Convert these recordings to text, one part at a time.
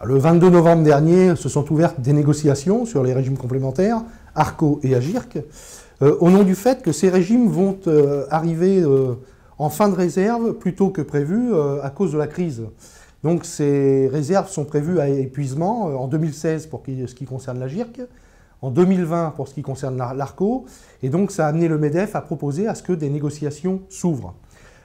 Le 22 novembre dernier se sont ouvertes des négociations sur les régimes complémentaires, ARCO et AGIRC, au nom du fait que ces régimes vont arriver en fin de réserve plutôt que prévu à cause de la crise. Donc ces réserves sont prévues à épuisement en 2016 pour ce qui concerne l'AGIRC, en 2020 pour ce qui concerne l'ARCO, et donc ça a amené le MEDEF à proposer à ce que des négociations s'ouvrent.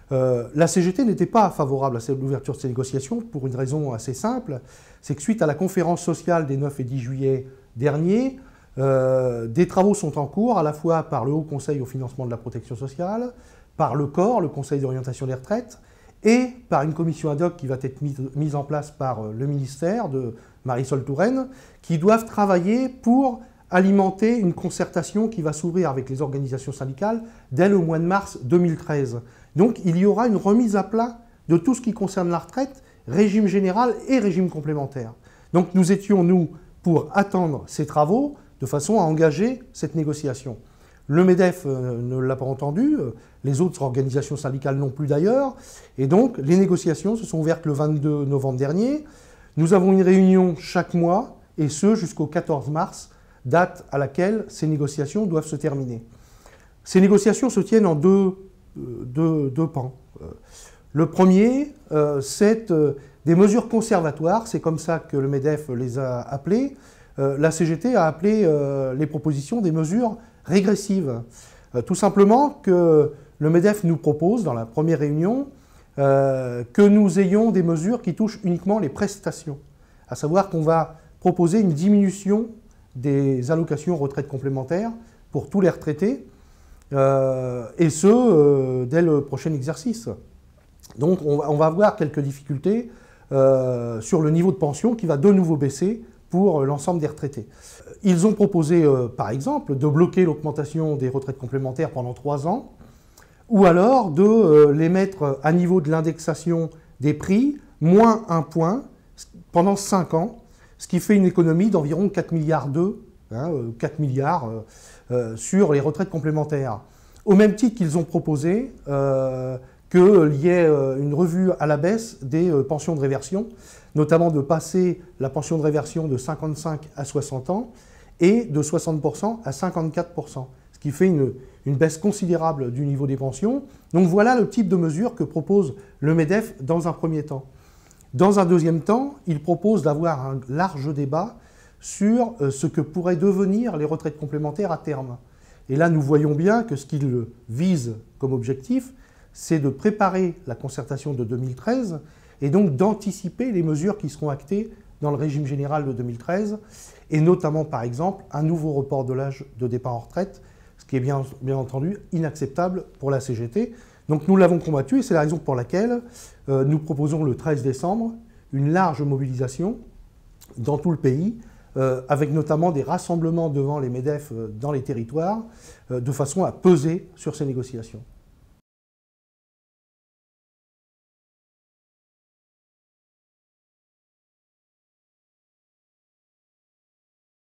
La CGT n'était pas favorable à l'ouverture de ces négociations pour une raison assez simple, c'est que suite à la conférence sociale des 9 et 10 juillet dernier, des travaux sont en cours à la fois par le Haut Conseil au financement de la protection sociale, par le COR, le Conseil d'orientation des retraites, et par une commission ad hoc qui va être mise en place par le ministère de Marisol Touraine, qui doivent travailler pour alimenter une concertation qui va s'ouvrir avec les organisations syndicales dès le mois de mars 2013. Donc il y aura une remise à plat de tout ce qui concerne la retraite, régime général et régime complémentaire. Donc nous étions, nous, pour attendre ces travaux de façon à engager cette négociation. Le MEDEF ne l'a pas entendu, les autres organisations syndicales non plus d'ailleurs, et donc les négociations se sont ouvertes le 22 novembre dernier. Nous avons une réunion chaque mois, et ce jusqu'au 14 mars, date à laquelle ces négociations doivent se terminer. Ces négociations se tiennent en deux pans. Le premier, c'est des mesures conservatoires, c'est comme ça que le MEDEF les a appelées. La CGT a appelé les propositions des mesures régressives. Tout simplement que le MEDEF nous propose, dans la première réunion, que nous ayons des mesures qui touchent uniquement les prestations. À savoir qu'on va proposer une diminution des allocations retraite complémentaires pour tous les retraités, et ce, dès le prochain exercice. Donc on va avoir quelques difficultés sur le niveau de pension qui va de nouveau baisser pour l'ensemble des retraités. Ils ont proposé, par exemple, de bloquer l'augmentation des retraites complémentaires pendant 3 ans, ou alors de les mettre à niveau de l'indexation des prix, moins 1 point, pendant 5 ans, ce qui fait une économie d'environ 4 milliards 4 milliards sur les retraites complémentaires. Au même titre qu'ils ont proposé qu'il y ait une revue à la baisse des pensions de réversion, notamment de passer la pension de réversion de 55 à 60 ans et de 60% à 54%, ce qui fait une baisse considérable du niveau des pensions. Donc voilà le type de mesure que propose le MEDEF dans un premier temps. Dans un deuxième temps, il propose d'avoir un large débat sur ce que pourraient devenir les retraites complémentaires à terme. Et là, nous voyons bien que ce qu'il vise comme objectif, c'est de préparer la concertation de 2013 et donc d'anticiper les mesures qui seront actées dans le régime général de 2013, et notamment, par exemple, un nouveau report de l'âge de départ en retraite, ce qui est bien entendu inacceptable pour la CGT. Donc nous l'avons combattu, et c'est la raison pour laquelle nous proposons le 13 décembre une large mobilisation dans tout le pays, avec notamment des rassemblements devant les MEDEF dans les territoires, de façon à peser sur ces négociations.